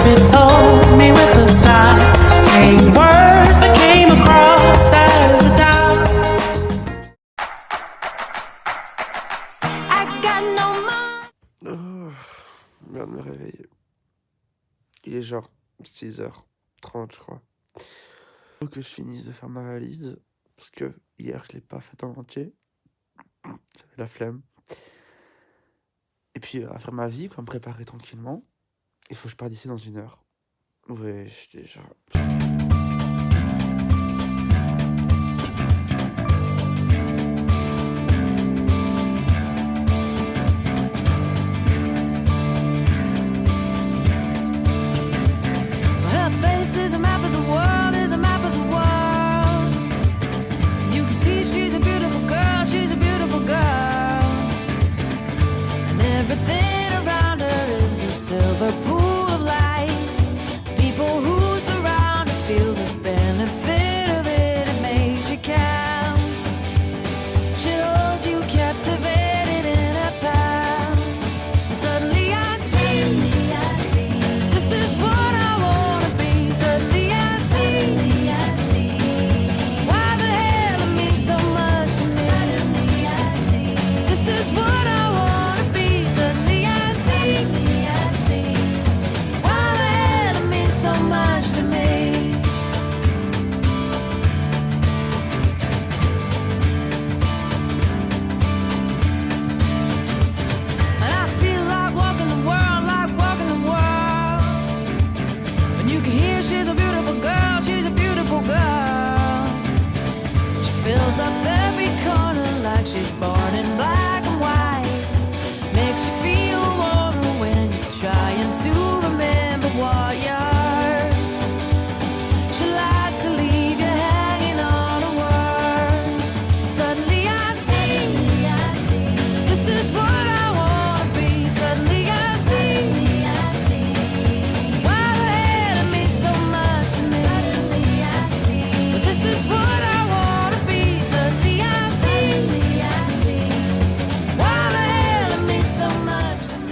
baby told me with a sigh, saying words that came across as a doubt. I got no mind. Oh, je viens de me réveiller. Il est genre 6h30, je crois. Faut que je finisse de faire ma valise, parce que hier, je l'ai pas faite en entier. J'avais la flemme. Et puis, à faire ma vie, quoi, me préparer tranquillement. Il faut que je parte d'ici dans 1 heure. Ouais, je suis déjà... Her face is a map of the world, is a map of the world. You can see she's a beautiful girl, she's a beautiful girl. And everything around her is a silver pool of light. People who surround her feel the benefit of it, it makes you count. She holds you captivated in her palm. Suddenly I see, this is what I wanna be. Suddenly I see, why the hell it means so much to me. Suddenly I see, this is what I wanna be. Suddenly I see, why the hell it means so much to me. And I feel like walking the world, like walking the world. And you can hear she's a beautiful girl, she's a beautiful girl. She fills up every corner like she's born in black and white. Makes you feel warmer when you're trying to remember what you're. She likes to leave you hanging on a word. Suddenly I see, this is what I wanna be. Suddenly I see, why the hell it means so much to me. Suddenly I see, but this is what I wanna be. Suddenly I see, why the hell it means so much to me.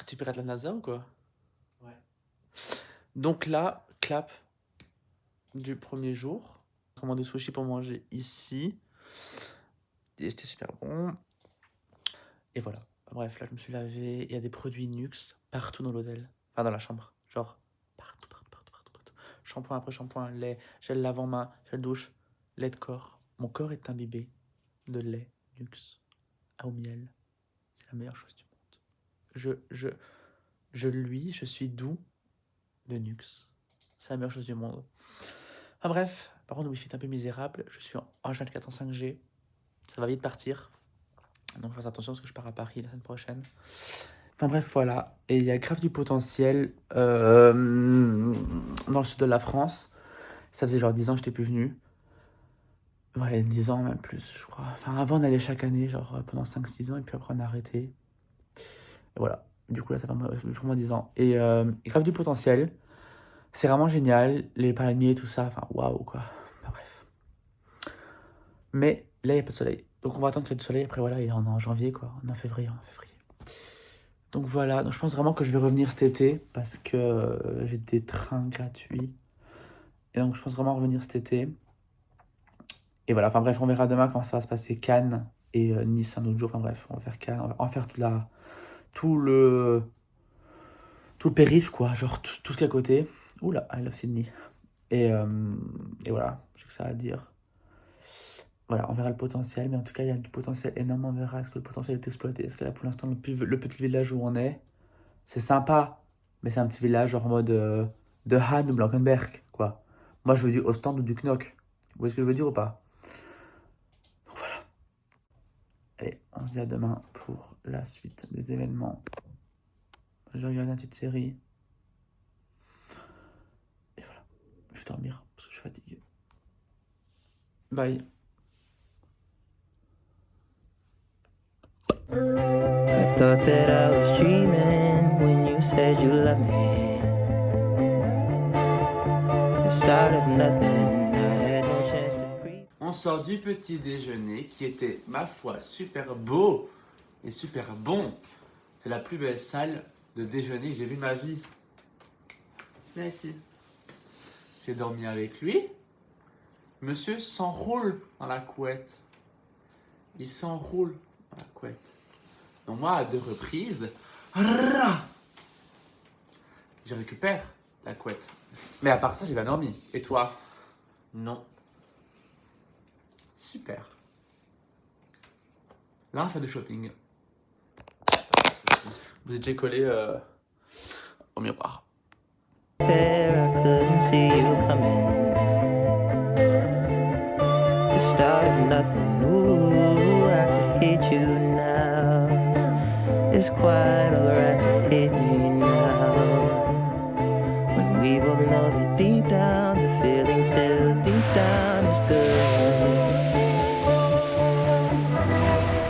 Tu pirates la NASA ou quoi? Ouais. Donc là, clap du premier jour. Commandé sushi pour manger ici. Et c'était super bon. Et voilà. Bref, là, je me suis lavé. Il y a des produits Nux partout dans l'hôtel. Enfin, dans la chambre. Genre, partout, partout, partout, partout, partout. Shampoing après shampoing, lait, gel lave-en-main, gel douche, lait de corps. Mon corps est imbibé de lait Nux au miel. C'est la meilleure chose du monde. Je suis doux de Nux. C'est la meilleure chose du monde. Enfin bref, par contre, le wifi est un peu misérable. Je suis en H24 en 5G. Ça va vite partir. Donc, je fais attention parce que je pars à Paris la semaine prochaine. Enfin bref, voilà. Et il y a grave du potentiel dans le sud de la France. Ça faisait genre 10 ans que je n'étais plus venu. Ouais, 10 ans, même plus, je crois. Enfin, avant, on allait chaque année, genre pendant 5-6 ans, et puis après, on a arrêté. Et voilà. Du coup, là, ça fait vraiment 10 ans. Et grave du potentiel. C'est vraiment génial. Les palmiers, tout ça. Enfin, waouh, quoi. Enfin, bref. Mais là, il n'y a pas de soleil. Donc, on va attendre qu'il y ait du soleil. Après, voilà, on est en janvier, quoi. On est en février, Donc, voilà. Donc, je pense vraiment que je vais revenir cet été parce que j'ai des trains gratuits. Et donc, je pense vraiment revenir cet été. Et voilà. Enfin, bref, on verra demain comment ça va se passer. Cannes et Nice un autre jour. Enfin, bref, on va faire Cannes. On va faire tout le périph', quoi. Genre, tout ce qu'il y a à côté. Oula, I love Sydney. Et voilà, j'ai que ça à dire. Voilà, on verra le potentiel, mais en tout cas, il y a du potentiel énorme. On verra est-ce que le potentiel est exploité. Est-ce que là, pour l'instant, le petit village où on est, c'est sympa, mais c'est un petit village genre en mode de Han ou Blankenberg, quoi. Moi, je veux du Ostende ou du Knock. Vous voyez ce que je veux dire ou pas? Donc voilà. Allez, on se dit à demain pour la suite des événements. Je vais regarder une petite série. Et voilà, je vais dormir parce que je suis fatigué. Bye. said you love me. The start of nothing, I had no chance to breathe. On sort du petit déjeuner qui était, ma foi, super beau et super bon. C'est la plus belle salle de déjeuner que j'ai vue de ma vie. Viens ici. J'ai dormi avec lui. Monsieur s'enroule dans la couette. Il s'enroule dans la couette. Donc moi, à 2 reprises, je récupère la couette. Mais à part ça, j'ai pas dormi. Et toi? Non. Super. Là, on fait du shopping. Vous étiez collé au miroir. Where I couldn't see you coming. The start of nothing, ooh, I could hate you now. It's quite alright to hate me now. When we both know that deep down, the feeling still deep down is good.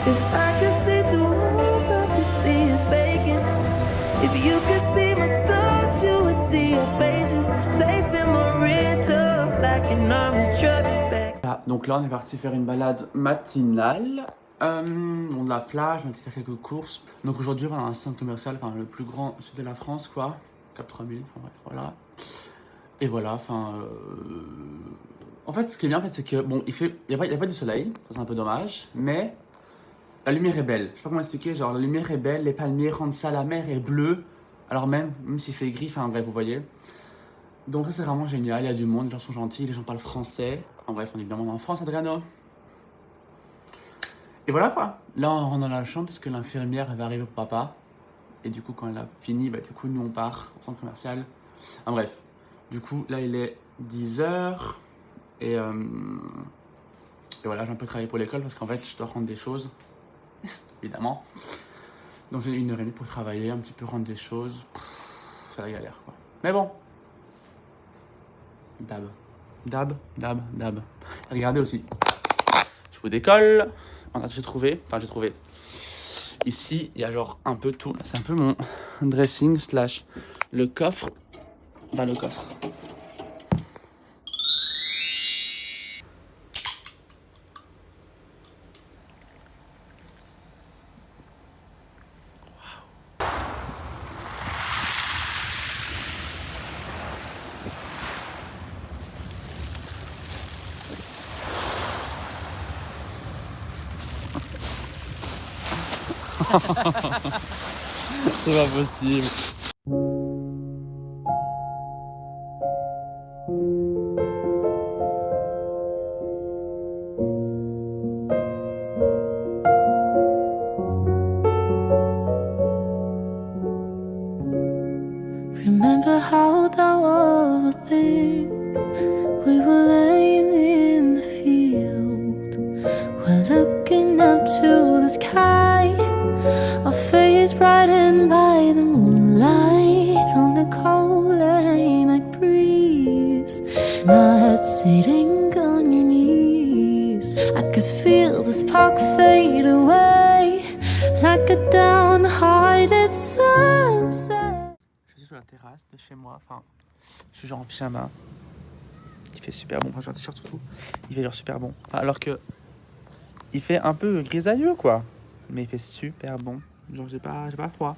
If I could see through walls, I could see it faking. If you could see my thoughts, you would see your faces. Safe in my rental, like an army truck back. Ah, donc là, on est parti faire une balade matinale. On de la plage, on a été faire quelques courses. Donc aujourd'hui, on va dans un centre commercial, enfin le plus grand sud de la France, quoi. Cap 3000, enfin bref, voilà. Et voilà, enfin... En fait, ce qui est bien, en fait, c'est que, bon, il y a pas du soleil, ça c'est un peu dommage, mais la lumière est belle. Je sais pas comment expliquer, genre la lumière est belle, les palmiers rendent ça, la mer est bleue. Alors même s'il fait gris, enfin bref, vous voyez. Donc ça c'est vraiment génial, il y a du monde, les gens sont gentils, les gens parlent français. En bref, on est évidemment en France, Adriano. Et voilà quoi. Là on rentre dans la chambre parce que l'infirmière va arriver pour papa. Et du coup quand elle a fini, bah, du coup nous on part au centre commercial. En bref, du coup là il est 10h. Et voilà, j'ai un peu travaillé pour l'école parce qu'en fait je dois rendre des choses. Évidemment. Donc j'ai 1h30 pour travailler, un petit peu rendre des choses. C'est la galère quoi. Mais bon. Dab. Regardez aussi. Je vous décolle. J'ai trouvé. Ici, il y a genre un peu tout. C'est un peu mon dressing slash le coffre. Enfin, le coffre. C'est pas possible. Remember how that was a thing? We were laying in the field, we're looking up to the sky. Our face brightened by the moonlight on the cold night breeze. My head sitting on your knees. I could feel the spark fade away like a downhearted sunset. Je suis sur la terrasse de chez moi. Enfin, je suis genre en pyjama. Il fait super bon. Enfin, j'ai un t-shirt surtout. Il fait genre super bon. Enfin, alors que il fait un peu grisailleux quoi. Mais il fait super bon. Genre j'ai pas froid.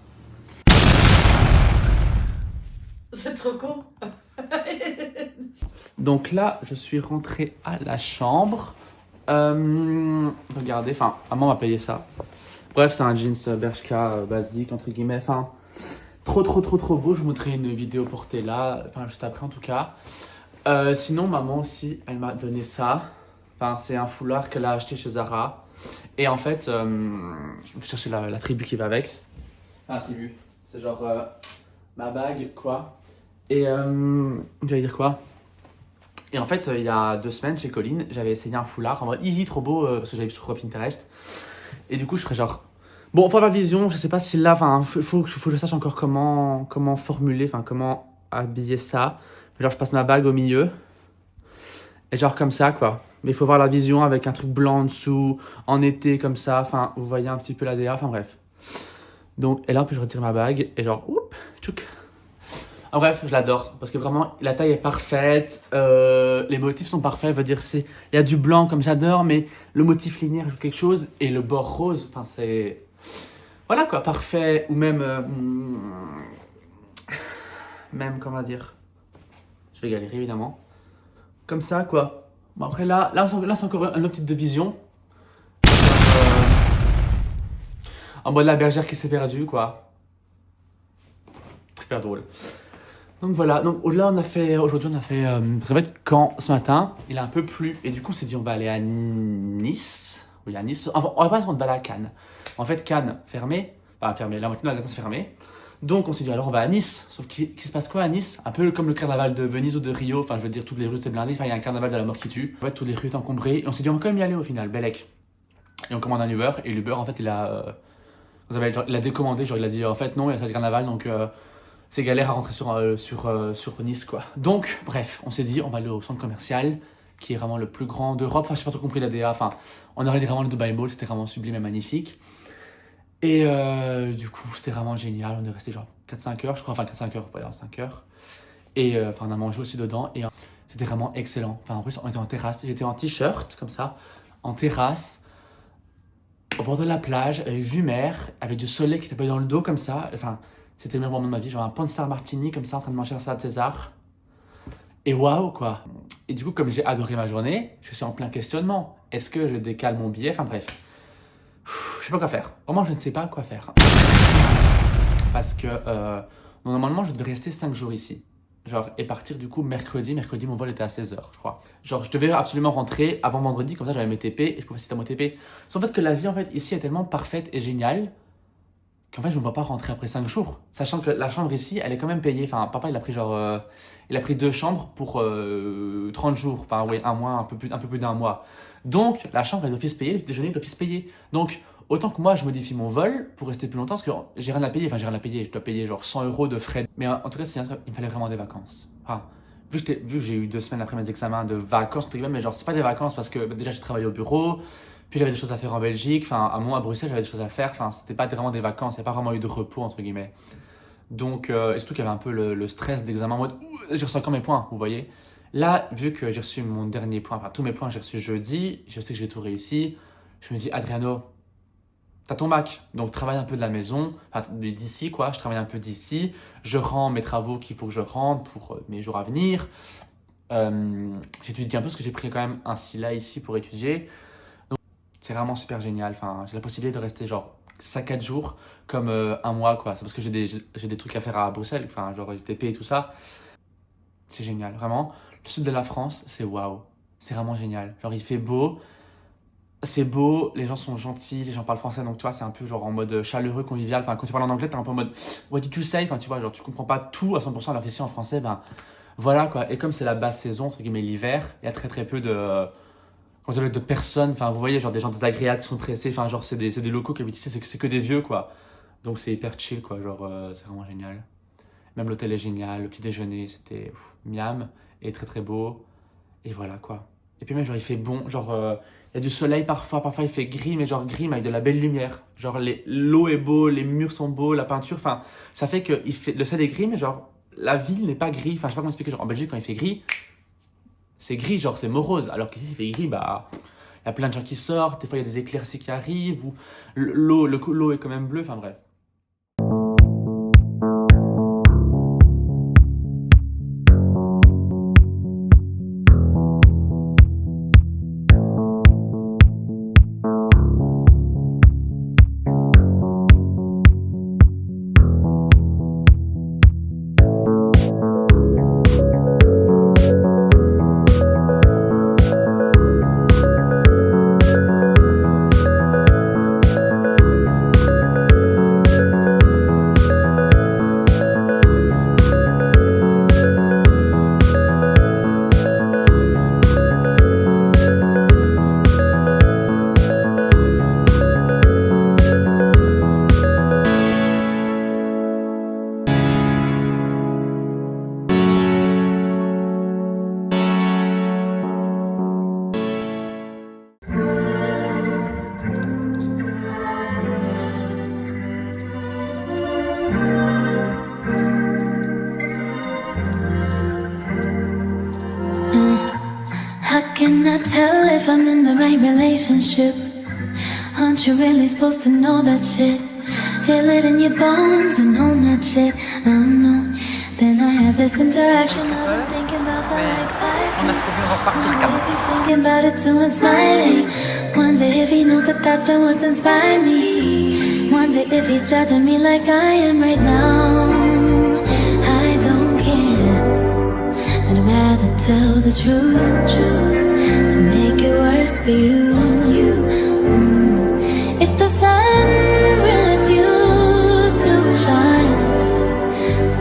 C'est trop con. Donc là, je suis rentré à la chambre. Regardez, enfin, maman m'a payé ça. Bref, c'est un jeans Bershka basique, entre guillemets. Enfin, trop beau. Je vous montrerai une vidéo portée là. Enfin, juste après en tout cas. Sinon, maman aussi, elle m'a donné ça. Enfin, c'est un foulard qu'elle a acheté chez Zara. Et en fait, je cherchais la tribu qui va avec. Ah, la tribu. C'est genre ma bague, quoi. Et j'allais dire quoi? Et en fait, il y a 2 semaines chez Colline, j'avais essayé un foulard en mode trop beau parce que j'avais vu sur Pinterest. Et du coup, je ferais genre bon, faut avoir la vision. Je sais pas si là, enfin, faut que je sache encore comment formuler, enfin, comment habiller ça. Genre, je passe ma bague au milieu et genre comme ça, quoi. Mais il faut voir la vision avec un truc blanc en dessous, en été comme ça. Enfin, vous voyez un petit peu la DA. Enfin bref. Donc, et là, en plus, je retire ma bague et genre, oup, tchouk. En bref, je l'adore parce que vraiment, la taille est parfaite, les motifs sont parfaits. Veut dire, il y a du blanc comme j'adore, mais le motif linéaire joue quelque chose et le bord rose, enfin, c'est. Voilà quoi, parfait. Ou même. Même, comment dire. Je vais galérer évidemment. Comme ça, quoi. Bon, après, là c'est encore un autre type de vision. En mode la bergère qui s'est perdue, quoi. Super drôle. Donc voilà, donc aujourd'hui on a fait très bête quand ce matin, il a un peu plu et du coup on s'est dit on va aller à Nice. Oui, à Nice. Enfin, on va pas on va aller à Cannes. En fait, Cannes fermé, enfin fermé, la moitié de magasin c'est fermé. Donc on s'est dit alors on va à Nice. Sauf qu'il se passe quoi à Nice? Un peu comme le carnaval de Venise ou de Rio, enfin je veux dire toutes les rues c'est blindé, enfin il y a un carnaval de la mort qui tue. En fait, toutes les rues étaient encombrées et on s'est dit on va quand même y aller au final, Bellec. Et on commande un Uber et l'Uber en fait il a décommandé, genre il a dit en fait non, il y a ce carnaval donc c'est galère à rentrer sur Nice quoi. Donc bref, on s'est dit on va aller au centre commercial qui est vraiment le plus grand d'Europe. Enfin, j'ai pas trop compris la DA, enfin on aurait dit vraiment le Dubai Mall, c'était vraiment sublime et magnifique. Et du coup c'était vraiment génial, on est resté genre 4-5 heures je crois, enfin 4-5 heures, pas 5 heures. Et enfin on a mangé aussi dedans et c'était vraiment excellent. Enfin en plus on était en terrasse, j'étais en t-shirt comme ça, en terrasse, au bord de la plage, avec vue mer, avec du soleil qui tapait dans le dos comme ça. Enfin c'était le meilleur moment de ma vie, genre un Pornstar Martini comme ça en train de manger un salade César. Et waouh quoi. Et du coup comme j'ai adoré ma journée, je suis en plein questionnement. Est-ce que je décale mon billet? Enfin bref. Je sais pas quoi faire. Vraiment je ne sais pas quoi faire. Parce que normalement je devais rester 5 jours ici. Genre et partir du coup mercredi. Mercredi mon vol était à 16h je crois. Genre je devais absolument rentrer avant vendredi, comme ça j'avais mes TP et je pouvais passer à mon TP. Sauf en fait que la vie en fait ici est tellement parfaite et géniale qu'en fait je ne me vois pas rentrer après 5 jours. Sachant que la chambre ici elle est quand même payée. Enfin papa il a pris genre il a pris 2 chambres pour 30 jours. Enfin oui un mois, un peu plus d'un mois. Donc la chambre est d'office payée, le déjeuner est d'office payé. Donc autant que moi je modifie mon vol pour rester plus longtemps parce que j'ai rien à payer. Enfin j'ai rien à payer, je dois payer genre 100 € de frais. Mais en tout cas il me fallait vraiment des vacances. Enfin, vu que j'ai eu 2 semaines après mes examens de vacances, mais genre c'est pas des vacances parce que déjà j'ai travaillé au bureau. Puis j'avais des choses à faire en Belgique, enfin à Bruxelles j'avais des choses à faire, enfin c'était pas vraiment des vacances, il n'y a pas vraiment eu de repos entre guillemets. Donc, et surtout qu'il y avait un peu le stress d'examen en mode j'ai reçu encore mes points, vous voyez. Là, vu que j'ai reçu mon dernier point, enfin tous mes points j'ai reçu jeudi, je sais que j'ai tout réussi, je me dis Adriano, t'as ton bac, donc travaille un peu de la maison, enfin d'ici quoi, je travaille un peu d'ici, je rends mes travaux qu'il faut que je rende pour mes jours à venir. J'étudie un peu parce que j'ai pris quand même un SILA ici pour étudier. C'est vraiment super génial, enfin, j'ai la possibilité de rester genre 5-4 jours comme un mois quoi. C'est parce que j'ai des trucs à faire à Bruxelles, enfin genre TP et tout ça. C'est génial, vraiment. Le sud de la France, c'est waouh, c'est vraiment génial. Genre il fait beau, c'est beau, les gens sont gentils, les gens parlent français donc tu vois c'est un peu genre en mode chaleureux, convivial. Enfin quand tu parles en anglais t'es un peu en mode what did you say, enfin tu vois genre tu comprends pas tout à 100% alors qu'ici en français ben voilà quoi. Et comme c'est la basse saison, entre guillemets l'hiver, il y a très peu de personnes, enfin vous voyez genre des gens désagréables qui sont pressés, enfin genre c'est des locaux qui habitent ici, c'est que des vieux quoi. Donc c'est hyper chill quoi, genre c'est vraiment génial. Même l'hôtel est génial, le petit déjeuner c'était miam et très beau. Et voilà quoi. Et puis même genre il fait bon, genre il y a du soleil parfois il fait gris mais genre gris mais avec de la belle lumière. Genre l'eau est beau, les murs sont beaux, la peinture, enfin ça fait que le ciel est gris mais genre la ville n'est pas gris. Enfin je sais pas comment expliquer, genre en Belgique quand il fait gris, c'est gris, genre c'est morose, alors qu'ici il fait gris, bah il y a plein de gens qui sortent, des fois il y a des éclaircies qui arrivent, ou l'eau est quand même bleue, enfin bref. How can I tell if I'm in the right relationship? Aren't you really supposed to know that shit? Feel it in your bones and own that shit. I don't know. Then I had this interaction I've been thinking about for like 5 On a weeks. trouvé, on va repartir Wonder quand if he's thinking about it too and smiling. Wonder if he knows that that's been what's inspired me. Wonder if he's judging me like I am right now. I don't care. I'd rather tell the truth than make it worse for you. If the sun refused to shine,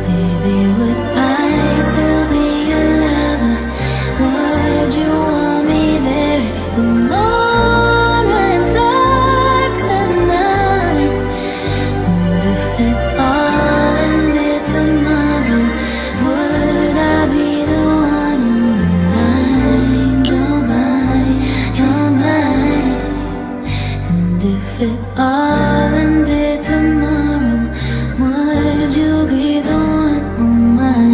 baby, would I still be your lover? Would you want me there if the moon went dark tonight? And if it all ended tomorrow, would I be the one on your mind? You're mine, you're mine. And if it all ended tomorrow, would you be the one on mine?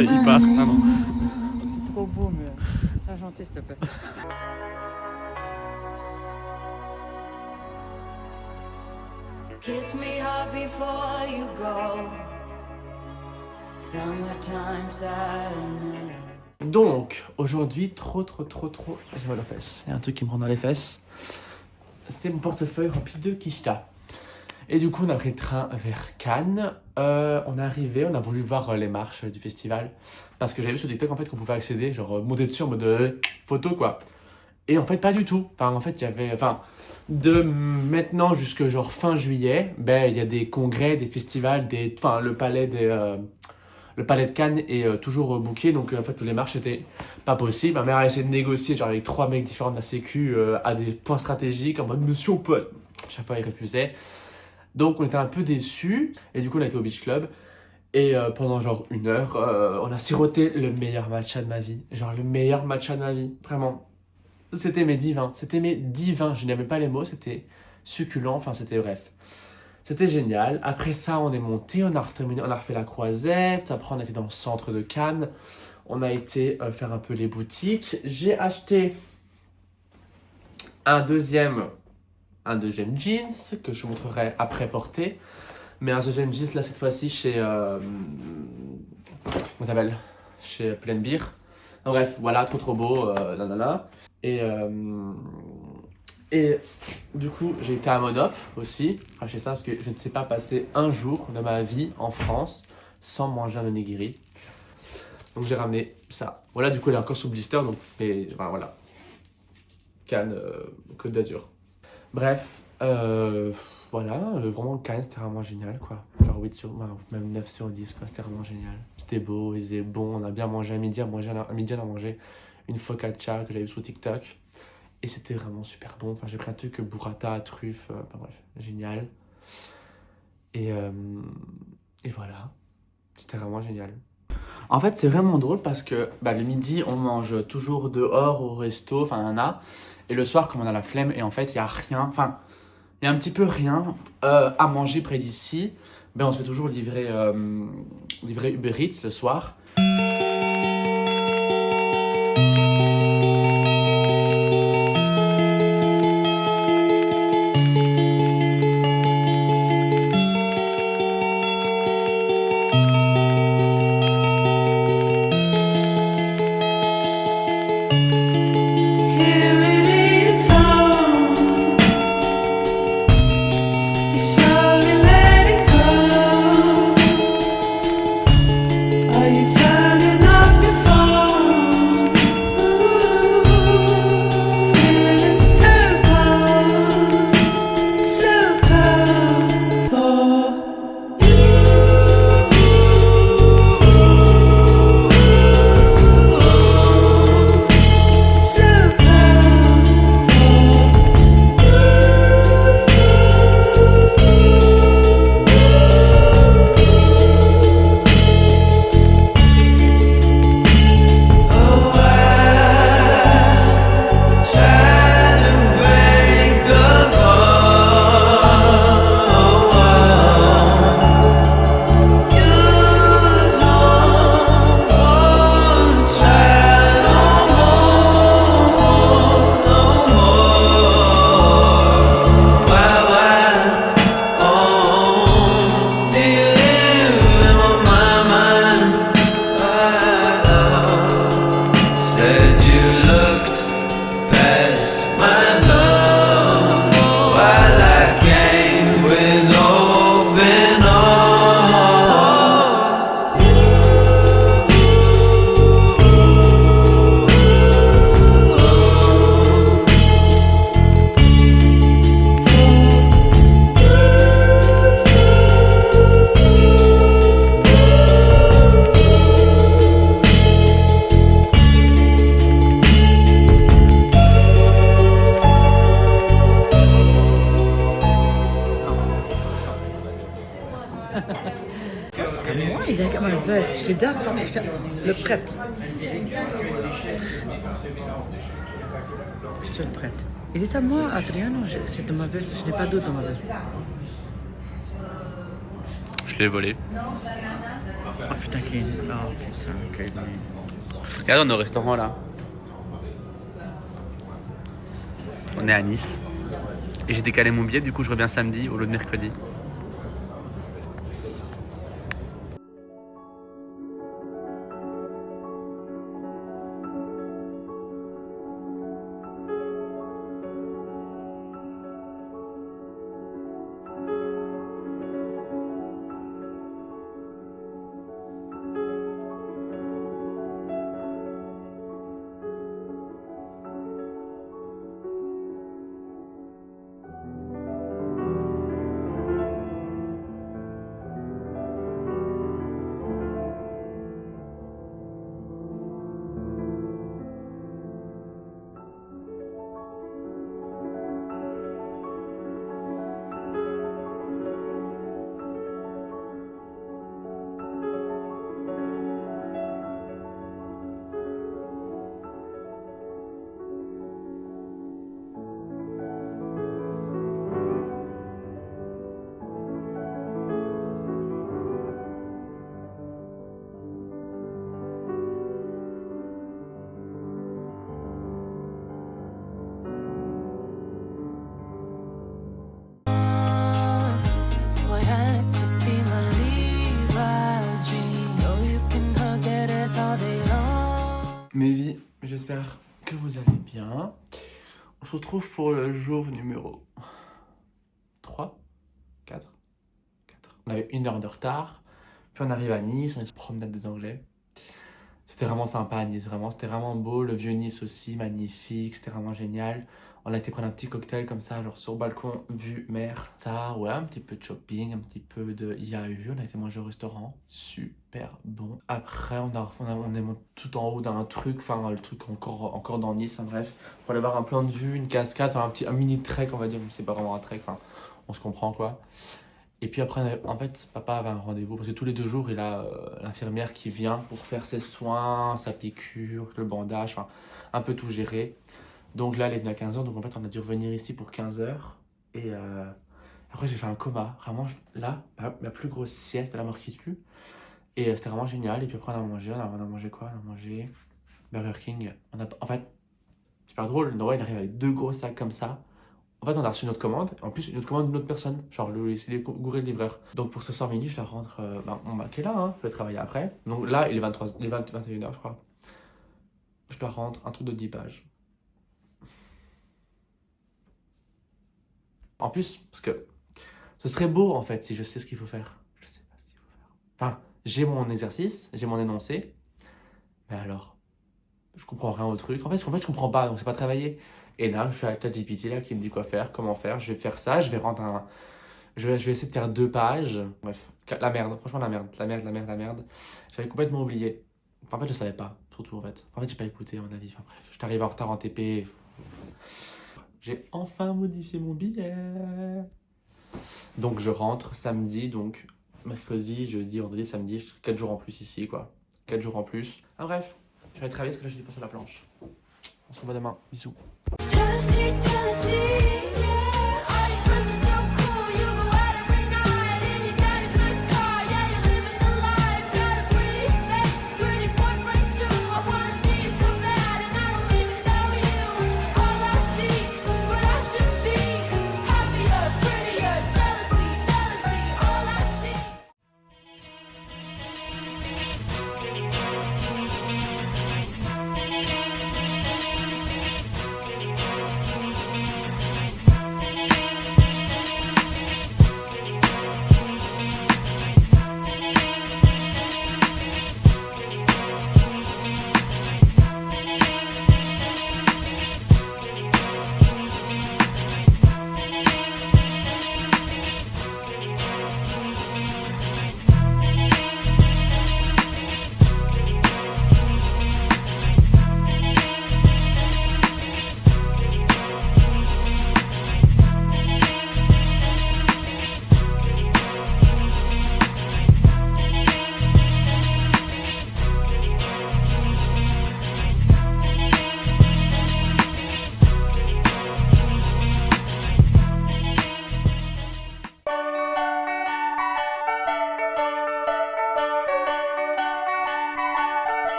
Il part, pardon. T'es trop beau, mais sois gentil, s'il te plaît. Kiss me hard before you go. Summertime sadness. Donc, aujourd'hui, trop, j'ai mal aux fesses. Il y a un truc qui me rend dans les fesses. C'était mon portefeuille rempli de quicheta. Et du coup, on a pris le train vers Cannes. On est arrivé, on a voulu voir les marches du festival. Parce que j'avais vu sur TikTok en fait qu'on pouvait accéder, genre monter dessus en mode photo quoi. Et en fait, pas du tout. Enfin, en fait, il y avait. Enfin, de maintenant jusque genre fin juillet, ben, il y a des congrès, des festivals, enfin, le palais de Cannes est toujours booké. Donc, en fait, les marches étaient pas possibles. Ma mère a essayé de négocier, genre, avec 3 mecs différents de la Sécu à des points stratégiques en mode monsieur, on peut. Chaque fois, ils refusaient. Donc, on était un peu déçus. Et du coup, on a été au Beach Club. Et pendant genre 1 heure, on a siroté le meilleur matcha de ma vie. Genre, le meilleur matcha de ma vie. Vraiment. C'était mes divins. C'était mes divins. Je n'avais pas les mots. C'était succulent. Enfin, c'était bref. C'était génial. Après ça, on est monté. On a refait la croisette. Après, on a été dans le centre de Cannes. On a été faire un peu les boutiques. J'ai acheté un deuxième jeans que je vous montrerai après porter. Mais un deuxième jeans, là, cette fois-ci, chez... comment ça s'appelle ? Chez Plein Beer. Donc, bref, voilà, trop beau, nanana. Et du coup, j'ai été à Monop aussi. Acheter ça parce que je ne sais pas passer un jour de ma vie en France sans manger un onigiri. Donc, j'ai ramené ça. Voilà, du coup, elle est encore sous blister. Donc, mais, enfin, voilà. Cannes, Côte d'Azur. Bref, voilà, vraiment Cannes, c'était vraiment génial, quoi. Genre 8 sur, même 9 sur 10, quoi, c'était vraiment génial. C'était beau, il faisait bon, on a bien mangé à midi, à midi on a mangé une focaccia que j'avais vue sur TikTok. Et c'était vraiment super bon, enfin j'ai pris un truc burrata, truffe, enfin bref, génial. Et voilà, c'était vraiment génial. En fait, c'est vraiment drôle parce que le midi, on mange toujours dehors au resto, enfin, il y en a. Et le soir, comme on a la flemme, et en fait, il n'y a rien, enfin, il y a un petit peu rien à manger près d'ici. Ben, on se fait toujours livrer Uber Eats le soir. J'ai dit, pardon, je le prête. Je te le prête. Il est à moi, Adriano. C'est dans ma veste. Je n'ai pas d'eau dans ma veste. Je l'ai volé. Oh putain, Kane. Oh putain, Kane. Regarde, on est au restaurant là. On est à Nice. Et j'ai décalé mon billet, du coup je reviens samedi au lieu de mercredi. Boy, I let you be my Levi's jeans, so you can hug that ass all day long. Mes vies, j'espère que vous allez bien. On se retrouve pour le jour numéro 3, 4. On avait 1 heure de retard. Puis on arrive à Nice, on est sur la promenade des Anglais. C'était vraiment sympa à Nice, c'était vraiment beau. Le vieux Nice aussi, magnifique, c'était vraiment génial. On a été prendre un petit cocktail comme ça, genre sur le balcon, vue mer. Ça, ouais, un petit peu de shopping, un petit peu de IAU. On a été manger au restaurant, super bon. Après, on est monté tout en haut d'un truc, enfin le truc encore dans Nice, hein, bref. Pour aller voir un plan de vue, une cascade, enfin un mini trek, on va dire, mais c'est pas vraiment un trek, enfin on se comprend quoi. Et puis après, en fait, papa avait un rendez-vous parce que tous les 2 jours, il a l'infirmière qui vient pour faire ses soins, sa piqûre, le bandage, enfin un peu tout gérer. Donc là, elle est venue à 15h, donc en fait, on a dû revenir ici pour 15h. Et après, j'ai fait un coma. Vraiment, là, ma plus grosse sieste à la mort qui tue. Et c'était vraiment génial. Et puis après, on a mangé quoi? On a mangé Burger King. En fait, super drôle. Noël, il arrive avec 2 gros sacs comme ça. En fait, on a reçu notre commande. En plus, une autre commande d'une autre personne. Genre, c'est gouré le livreur. Donc pour ce soir minuit, je la rentre. On m'a qui est là, hein. Je vais travailler après. Donc là, il est 21h, je crois. Je dois rendre un truc de 10 pages. En plus, parce que ce serait beau en fait si je sais ce qu'il faut faire. Je sais pas ce qu'il faut faire. Enfin, j'ai mon exercice, j'ai mon énoncé. Mais alors, je comprends rien au truc. En fait, je comprends pas, donc c'est pas travailler. Et là, je suis avec ChatGPT là qui me dit quoi faire, comment faire. Je vais faire ça, je vais rendre un. Je vais essayer de faire 2 pages. Bref, la merde, franchement la merde. J'avais complètement oublié. Enfin, en fait, je savais pas, surtout en fait. En fait, j'ai pas écouté à mon avis. Enfin bref, je suis arrivé en retard en TP. J'ai enfin modifié mon billet. Donc je rentre samedi, donc mercredi, jeudi, vendredi, samedi, 4 jours en plus ici quoi. 4 jours en plus. Ah bref, je vais travailler parce que là j'ai des points sur la planche. On se revoit demain, bisous. Jealousy, jealousy, yeah. All your friends are so cool, you go out every night, and your daddy's a star, yeah, you're living the life. Got a pretty face, pretty boyfriend too. I wanna be so bad, and I don't even know you. All I see is what I should be. Happier, prettier, jealousy, jealousy, all I see.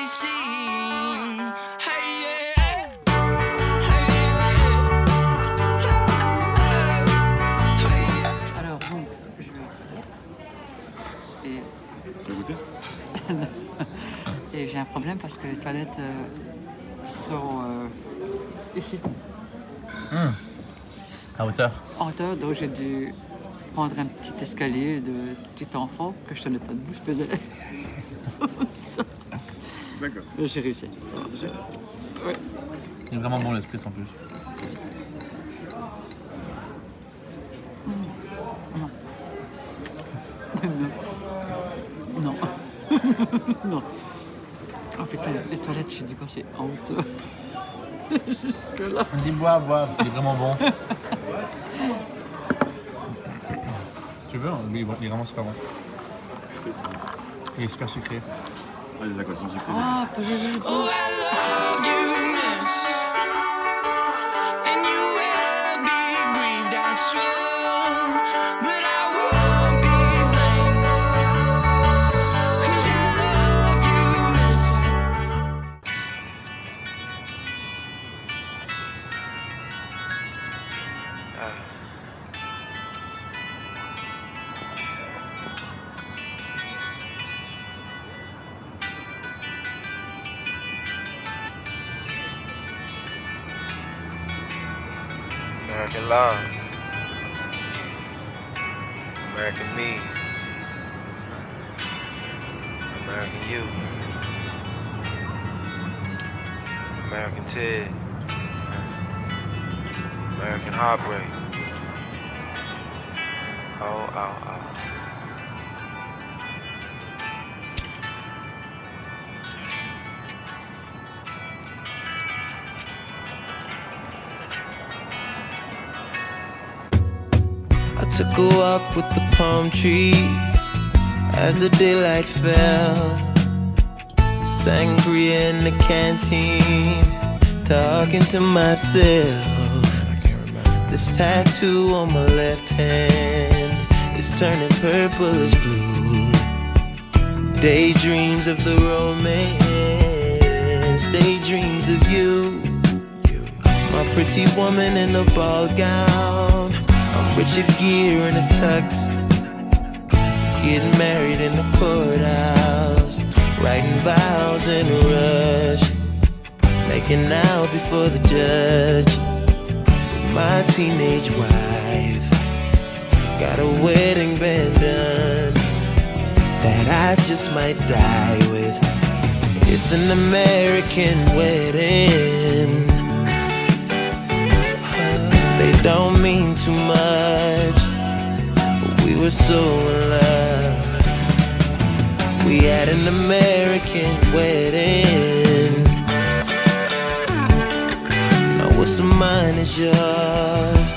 be seen. Hey, yeah. Hey, yeah. Alors, donc, je vais aux toilettes. Et, Tu veux goûter? et j'ai un problème parce que les toilettes sont ici, À hauteur. en hauteur, donc j'ai dû prendre un petit escalier de petit enfant que je tenais pas debout, je faisais ça. D'accord. J'ai réussi. J'ai réussi. Ouais. Il est vraiment bon l'esprit en plus. Non. Non. Oh putain, les toilettes, je dis quoi, c'est honteux. Jusque là. Vas-y, bois, il est vraiment bon. Si tu veux, il est vraiment super bon. Il est super sucré. Ah, les aquations sucrées. Ah, peut-être. Oh, I love you, miss. And you will be grieved, I swear. But I won't be blamed. 'Cause I love you, miss. American love, American me, American you, American Ted, American heartbreak. Oh, oh, oh. I took a walk with the palm trees as the daylight fell. Sangria in the canteen, talking to myself. This tattoo on my left hand is turning purplish blue. Daydreams of the romance, daydreams of you. My pretty woman in a ball gown, I'm Richard Gere in a tux, getting married in the courthouse, writing vows in a rush, making out before the judge with my teenage wife. Got a wedding band done that I just might die with. It's an American wedding. They don't mean too much, but we were so in love. We had an American wedding. Now what's mine is yours.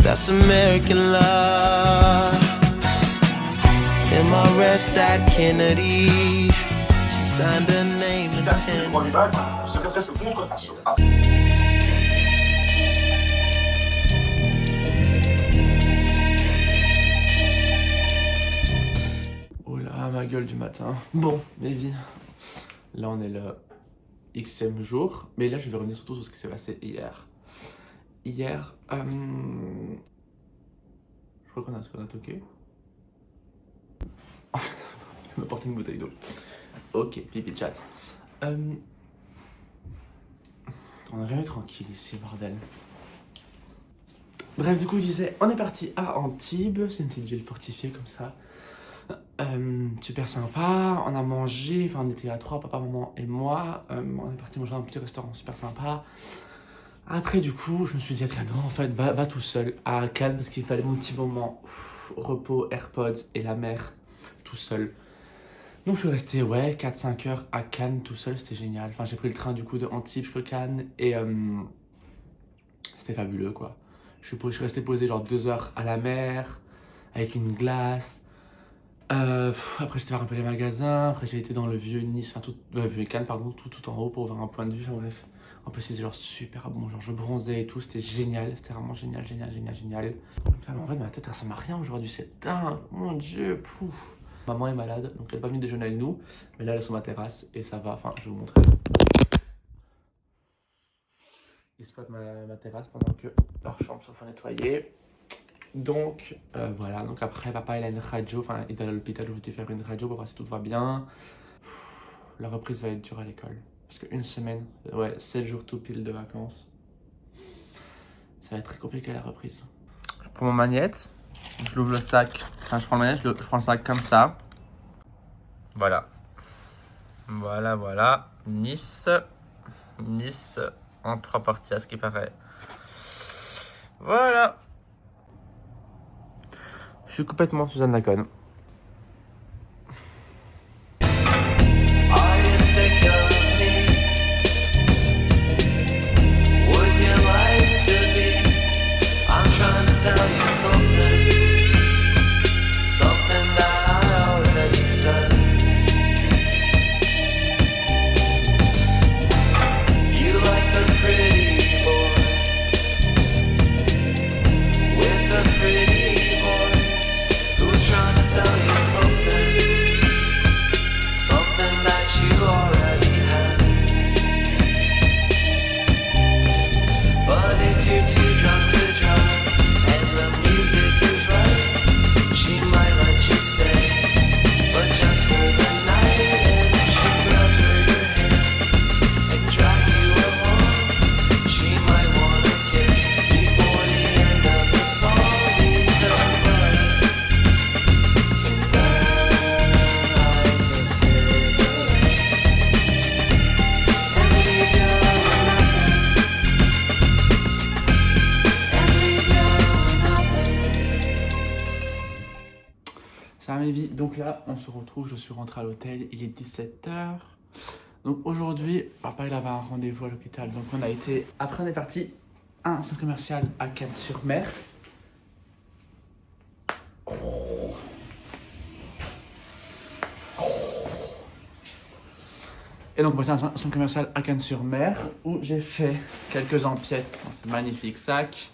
That's American love. In my rest at Kennedy, she signed her name in pen. Serait presque contrefaçon. Oh là, ma gueule du matin. Bon, mes vies. Là, on est le Xème jour. Mais là, je vais revenir surtout sur ce qui s'est passé hier. Hier, je crois qu'on a toqué. Je vais m'apporter une bouteille d'eau. Ok, pipi chat. On est jamais tranquille ici, bordel. Bref, du coup, je disais, on est parti à Antibes. C'est une petite ville fortifiée comme ça. Super sympa, on a mangé, enfin on était à 3, papa, maman et moi, on est parti manger dans un petit restaurant super sympa. Après du coup, je me suis dit, non, en fait, va tout seul à Cannes parce qu'il fallait mon petit moment, repos, AirPods et la mer, tout seul. Donc je suis resté, 4-5 heures à Cannes tout seul, c'était génial. Enfin j'ai pris le train du coup de Antibes jusqu'à Cannes et c'était fabuleux quoi. Je suis resté posé genre 2 heures à la mer, avec une glace. Après j'étais voir un peu les magasins, après j'ai été dans le vieux Nice, enfin le vieux Cannes pardon, tout en haut pour voir un point de vue, enfin bref. En plus c'était genre super bon, genre je bronzais et tout, c'était génial, c'était vraiment génial. Comme ça, mais en fait ma tête elle ressemble à rien aujourd'hui, c'est dingue, mon dieu, pouf. Maman est malade, donc elle n'est pas venue déjeuner avec nous. Mais là, elle est sur ma terrasse et ça va. Enfin, je vais vous montrer. Ils squattent ma terrasse pendant que leurs chambres sont nettoyées. Donc, voilà. Donc après, papa, il a une radio. Enfin, il est allé à l'hôpital aujourd'hui faire une radio pour voir si tout va bien. La reprise va être dure à l'école. Parce qu'une semaine, ouais, 7 jours tout pile de vacances. Ça va être très compliqué la reprise. Je prends mon magnète. Je l'ouvre le sac. Enfin, je prends le magnète, je prends le sac comme ça. Voilà. Voilà, voilà. Nice. Nice en 3 parties, à ce qui paraît. Voilà. Je suis complètement Suzanne Laconne. Donc là, on se retrouve, je suis rentré à l'hôtel, il est 17h. Donc aujourd'hui, papa il avait un rendez-vous à l'hôpital. Donc on a été, après on est parti à un centre commercial à Cannes-sur-Mer. Et donc on est à un centre commercial à Cannes-sur-Mer où j'ai fait quelques empiettes dans ce magnifique sac.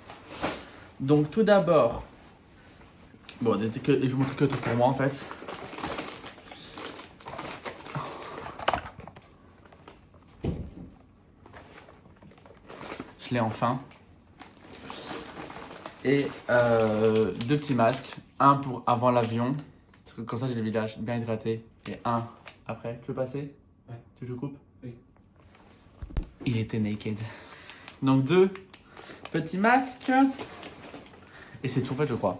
Donc tout d'abord, bon, je vais vous montrer que tout pour moi en fait. Je l'ai enfin. Et 2 petits masques. Un pour avant l'avion. Parce que comme ça j'ai le visage bien hydraté. Et un après. Tu veux passer? Ouais. Tu veux que je coupe? Oui. Il était naked. Donc 2 petits masques. Et c'est tout en fait je crois.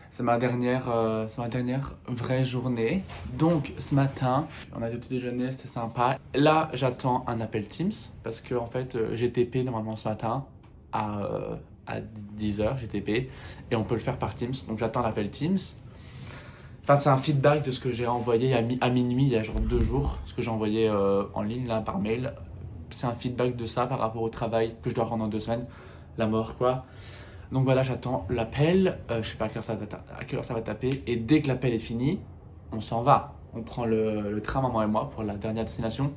C'est ma dernière vraie journée. Donc ce matin, on a eu petit déjeuner, c'était sympa. Là, j'attends un appel Teams parce que en fait, j'ai TP normalement ce matin à 10h, j'ai TP et on peut le faire par Teams. Donc j'attends l'appel Teams. Enfin, c'est un feedback de ce que j'ai envoyé à minuit, il y a genre 2 jours, ce que j'ai envoyé en ligne là par mail. C'est un feedback de ça par rapport au travail que je dois rendre en 2 semaines. La mort quoi. Donc voilà, j'attends l'appel, je sais pas à quelle heure ça va taper, et dès que l'appel est fini, on s'en va. On prend le train, maman et moi, pour la dernière destination.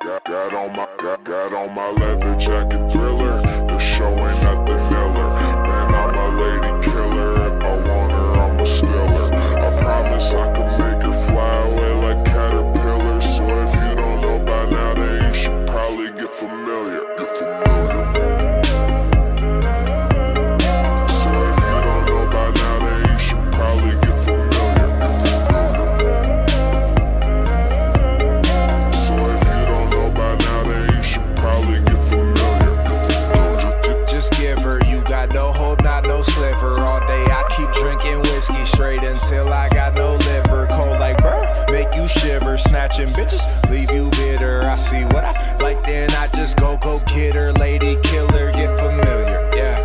Got on my leather jacket Thriller. The show ain't nothing iller. Man, I'm a lady killer. If I want her, I'ma steal her. I promise I can make her fly away like caterpillars. So if you don't know by now, then you should probably get familiar. So if you don't know by now, then you should probably get familiar. So if you don't know by now, then you should probably get familiar. Just give her, you got no hold, not no sliver. All day I keep drinking whiskey straight until I got no liver. Cold like bruh, make you shiver. Snatching bitches, leave you bitter. I see what I like, then I just go get her. Lady killer, get familiar, yeah.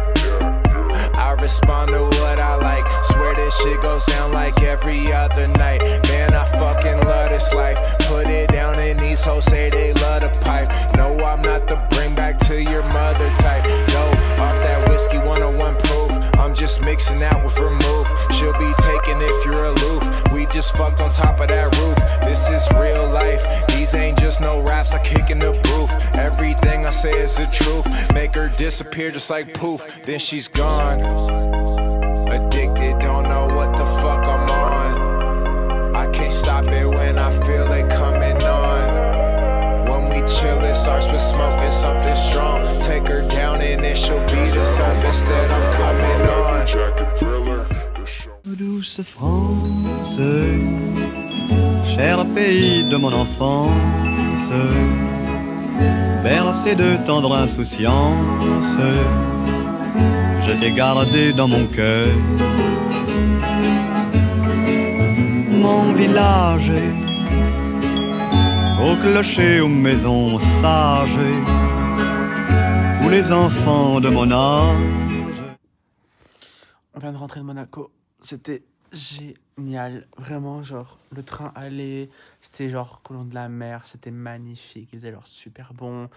I respond to what I like. Swear this shit goes down like every other night. Man, I fucking love this life. Put it down and these hoes say they love the pipe. No, I'm not the bring back to your mother type. No, off that whiskey 101 proof. I'm just mixing out with vermouth. She'll be taken if you're aloof. We just fucked on top of that roof. This is real life. These ain't just no raps I kick in the booth. Everything I say is the truth. Make her disappear just like poof. Then she's gone. Addicted, don't know what the fuck I'm on. I can't stop it when I feel it coming on. When we chill, it starts with smoking something strong. Take her down and then she'll be the surface that I'm coming on. Jacket Thriller. The show. Douce France, cher pays de mon enfance, bercé de tendre insouciance, je t'ai gardé dans mon cœur. Mon village, au clocher, aux maisons sages, où les enfants de mon âge. On vient de rentrer de Monaco. C'était génial. Vraiment, genre, le train allait. C'était genre colon de la mer. C'était magnifique. Il faisait genre super bon.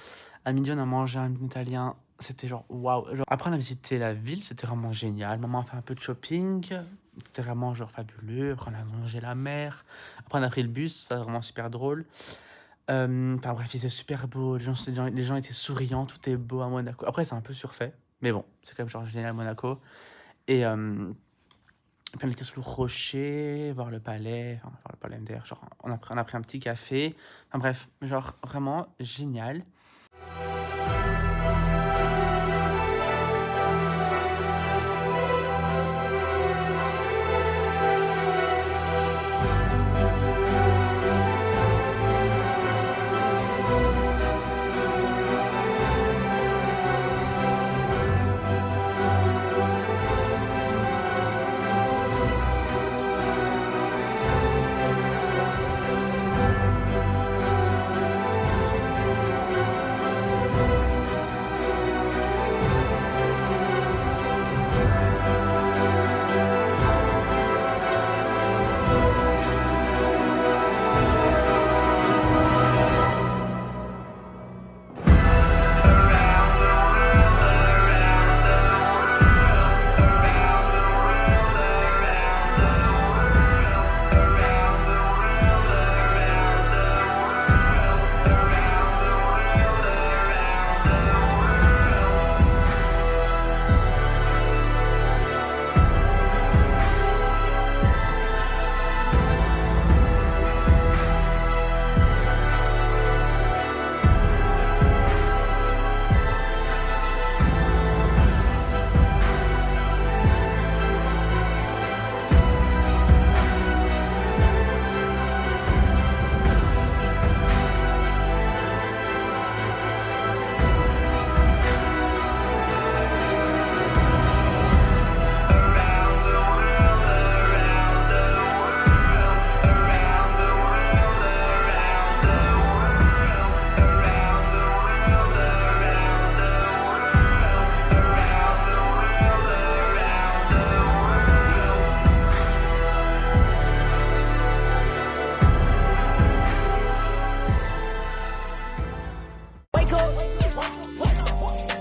À midi, on a mangé un italien. C'était genre waouh. Après, on a visité la ville. C'était vraiment génial. Maman a fait un peu de shopping. C'était vraiment genre fabuleux. Après, on a mangé la mer. Après, on a pris le bus. C'était vraiment super drôle. Enfin bref, c'était super beau. Les gens étaient souriants. Tout est beau à Monaco. Après, c'est un peu surfait. Mais bon, c'est quand même genre génial à Monaco. Et puis on était sous le rocher, voir le palais MDR, genre on a pris un petit café. Enfin bref, genre vraiment génial.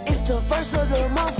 It's the first of the month.